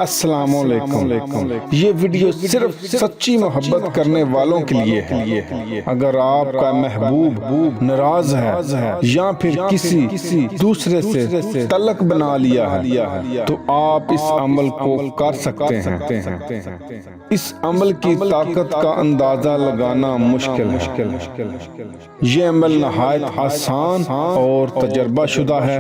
السلام علیکم۔ یہ ویڈیو صرف سچی محبت کرنے والوں کے لیے ہے۔ اگر آپ کا محبوب ناراض ہے یا پھر کسی دوسرے سے تعلق بنا لیا ہے تو آپ اس عمل کو کر سکتے ہیں۔ اس عمل کی طاقت کا اندازہ لگانا مشکل ہے۔ یہ عمل نہایت آسان اور تجربہ شدہ ہے۔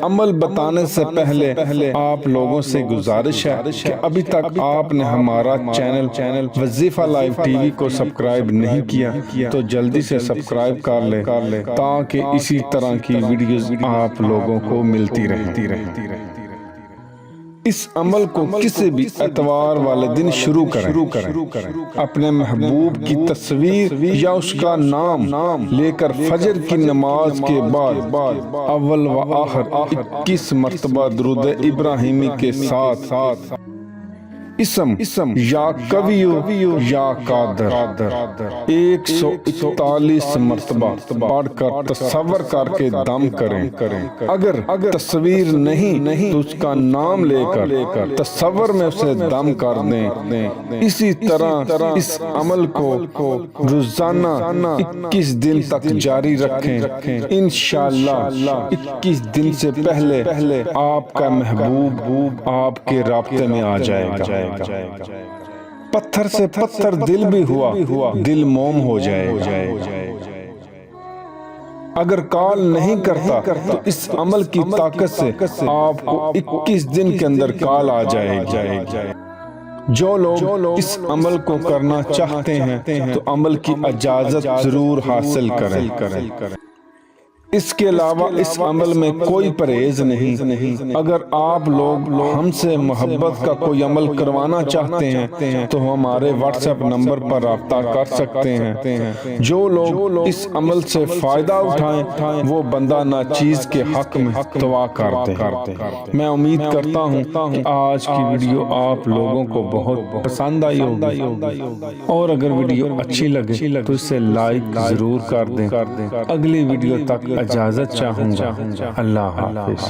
عمل بتانے سے پہلے آپ لوگوں سے گزارش ہے کہ ابھی تک آپ نے ہمارا چینل وظیفہ لائیو ٹی وی کو سبسکرائب نہیں کیا تو جلدی سے سبسکرائب کر لیں تاکہ اسی طرح کی ویڈیوز آپ لوگوں کو ملتی رہتی۔ اس عمل کو کسی بھی اتوار والے دن شروع کریں۔ اپنے محبوب کی تصویر یا اس کا نام لے کر فجر کی نماز کے بعد اول و آخر 21 مرتبہ درود ابراہیمی کے ساتھ اسم یا قویو یا قادر 141 مرتبہ پڑھ کر تصور کر کے دم کریں۔ اگر تصویر نہیں تو اس کا نام لے کر تصور میں اسے دم کر دیں۔ اسی طرح اس عمل کو روزانہ 21 دن تک جاری رکھیں۔ انشاءاللہ 21 دن سے پہلے آپ کا محبوب آپ کے رابطے میں آ جائے گا۔ پتھر سے پتھر دل بھی ہوا دل موم ہو جائے گا۔ اگر کال نہیں کرتا تو اس عمل کی طاقت سے آپ کو 21 دن کے اندر کال آ جائے گی۔ جو لوگ اس عمل کو کرنا چاہتے ہیں تو عمل کی اجازت ضرور حاصل کریں۔ اس کے علاوہ اس عمل میں کوئی پرہیز نہیں۔ اگر آپ لوگ ہم سے محبت کا کوئی عمل کروانا چاہتے ہیں تو ہمارے واٹس ایپ نمبر پر رابطہ کر سکتے ہیں۔ جو لوگ اس عمل سے فائدہ اٹھائیں وہ بندہ ناچیز کے حق میں دعا کرتے ہیں۔ میں امید کرتا ہوں کہ آج کی ویڈیو آپ لوگوں کو بہت پسند آئی ہوگی، اور اگر ویڈیو اچھی لگے تو اسے لائک ضرور کر دیں۔ اگلی ویڈیو تک اجازت چاہوں گا۔ اللہ حافظ۔